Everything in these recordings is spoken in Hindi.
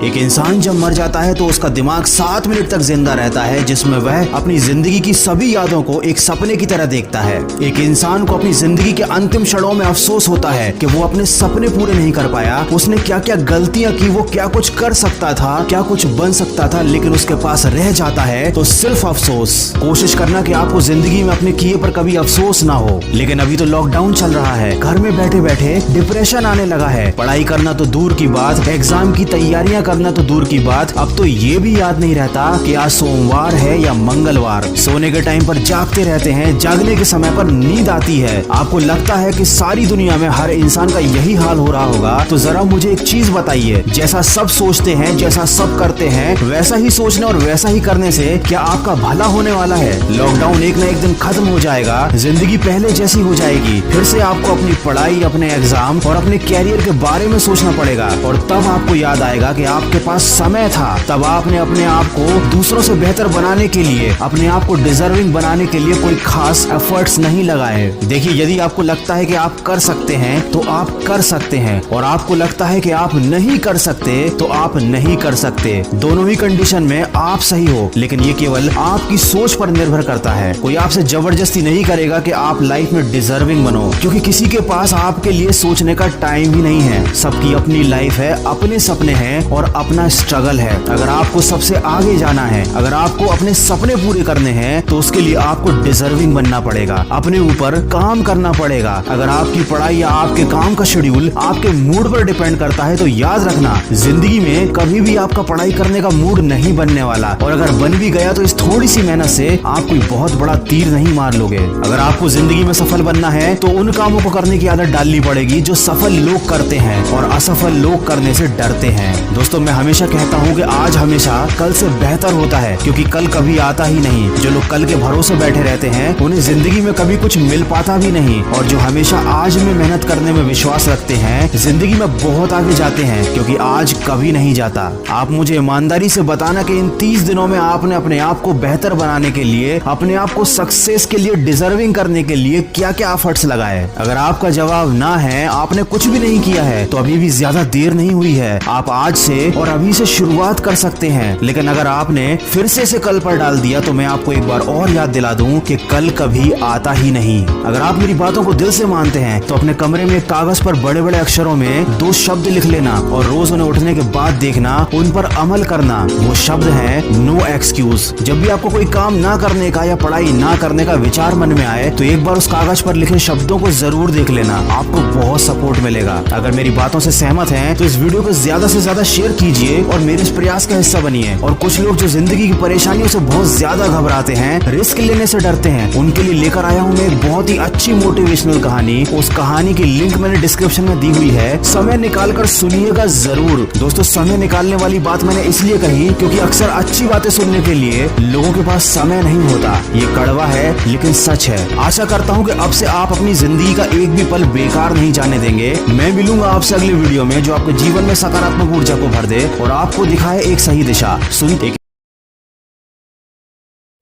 एक इंसान जब मर जाता है तो उसका दिमाग 7 मिनट तक जिंदा रहता है, जिसमें वह अपनी जिंदगी की सभी यादों को एक सपने की तरह देखता है। एक इंसान को अपनी जिंदगी के अंतिम क्षणों में अफसोस होता है कि वो अपने सपने पूरे नहीं कर पाया। उसने क्या क्या गलतियां की, वो क्या कुछ कर सकता था, क्या कुछ बन सकता था, लेकिन उसके पास रह जाता है तो सिर्फ अफसोस। कोशिश करना कि आपको जिंदगी में अपने किए पर कभी अफसोस ना हो। लेकिन अभी तो लॉकडाउन चल रहा है, घर में बैठे बैठे डिप्रेशन आने लगा है। पढ़ाई करना तो दूर की बात, एग्जाम की तैयारियां करना तो दूर की बात, अब तो ये भी याद नहीं रहता कि आज सोमवार है या मंगलवार। सोने के टाइम पर जागते रहते हैं, जागने के समय पर नींद आती है। आपको लगता है कि सारी दुनिया में हर इंसान का यही हाल हो रहा होगा। तो जरा मुझे एक चीज बताइए, जैसा सब सोचते हैं, जैसा सब करते हैं, वैसा ही सोचने और वैसा ही करने से क्या आपका भला होने वाला है? लॉकडाउन एक न एक दिन खत्म हो जाएगा, जिंदगी पहले जैसी हो जाएगी। फिर से आपको अपनी पढ़ाई, अपने एग्जाम और अपने कैरियर के बारे में सोचना पड़ेगा। और तब आपको याद आएगा कि आपके पास समय था। तब आपने अपने आप को दूसरों से बेहतर बनाने के लिए, अपने आप को डिजर्विंग बनाने के लिए कोई खास एफर्ट्स नहीं लगाए। देखिए, यदि आपको लगता है कि आप कर सकते हैं तो आप कर सकते हैं, और आपको लगता है कि आप नहीं कर सकते तो आप नहीं कर सकते। दोनों ही कंडीशन में आप सही हो, लेकिन ये केवल आपकी सोच पर निर्भर करता है। कोई आपसे जबरदस्ती नहीं करेगा कि आप लाइफ में डिजर्विंग बनो, क्योंकि किसी के पास आपके लिए सोचने का टाइम ही नहीं है। सबकी अपनी लाइफ है, अपने सपने हैं और अपना स्ट्रगल है। अगर आपको सबसे आगे जाना है, अगर आपको अपने सपने पूरे करने हैं, तो उसके लिए आपको डिजर्विंग बनना पड़ेगा, अपने ऊपर काम करना पड़ेगा। अगर आपकी पढ़ाई या आपके काम का शेड्यूल आपके मूड पर डिपेंड करता है तो याद रखना, जिंदगी में कभी भी आपका पढ़ाई करने का मूड नहीं बनने वाला। और अगर बन भी गया तो इस थोड़ी सी मेहनत से आप कोई बहुत बड़ा तीर नहीं मार लोगे। अगर आपको जिंदगी में सफल बनना है तो उन कामों को करने की आदत डालनी पड़ेगी जो सफल लोग करते हैं और असफल लोग करने से डरते हैं। दोस्तों, मैं हमेशा कहता हूँ कि आज हमेशा कल से बेहतर होता है, क्योंकि कल कभी आता ही नहीं। जो लोग कल के भरोसे बैठे रहते हैं उन्हें जिंदगी में कभी कुछ मिल पाता भी नहीं, और जो हमेशा आज में मेहनत करने में विश्वास रखते हैं जिंदगी में बहुत आगे जाते हैं, क्योंकि आज कभी नहीं जाता। आप मुझे ईमानदारी से बताना कि इन 30 दिनों में आपने अपने आप को बेहतर बनाने के लिए, अपने आप को सक्सेस के लिए, डिजर्विंग करने के लिए क्या क्या एफर्ट्स लगाए? अगर आपका जवाब ना है, आपने कुछ भी नहीं किया है, तो अभी भी ज्यादा देर नहीं हुई है। आप आज से और अभी से शुरुआत कर सकते हैं। लेकिन अगर आपने फिर से कल पर डाल दिया तो मैं आपको एक बार और याद दिला दूं कि कल कभी आता ही नहीं। अगर आप मेरी बातों को दिल से मानते हैं तो अपने कमरे में कागज पर बड़े बड़े अक्षरों में 2 शब्द लिख लेना और रोज उन्हें उठने के बाद देखना, उन पर अमल करना। वो शब्द है नो एक्सक्यूज। जब भी आपको कोई काम ना करने का या पढ़ाई ना करने का विचार मन में आए तो एक बार उस कागज पर लिखे शब्दों को जरूर देख लेना, आपको बहुत सपोर्ट मिलेगा। अगर मेरी बातों से सहमत हैं तो इस वीडियो को ज्यादा से ज्यादा शेयर कीजिए और मेरे इस प्रयास का हिस्सा बनिए। और कुछ लोग जो जिंदगी की परेशानियों से बहुत ज्यादा घबराते हैं, रिस्क लेने से डरते हैं, उनके लिए लेकर आया हूँ मैं एक बहुत ही अच्छी मोटिवेशनल कहानी। उस कहानी की लिंक मैंने डिस्क्रिप्शन में दी हुई है, समय निकाल कर सुनिएगा जरूर। दोस्तों, समय निकालने वाली बात मैंने इसलिए कही क्योंकि अक्सर अच्छी बातें सुनने के लिए लोगों के पास समय नहीं होता। ये कड़वा है लेकिन सच है। आशा करता हूँ कि अब से आप अपनी जिंदगी का एक भी पल बेकार नहीं जाने देंगे। मैं मिलूंगा आपसे अगली वीडियो में जो आपके जीवन में सकारात्मक ऊर्जा को भर दे और आपको दिखाए एक सही दिशा। सुन।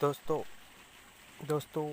दोस्तों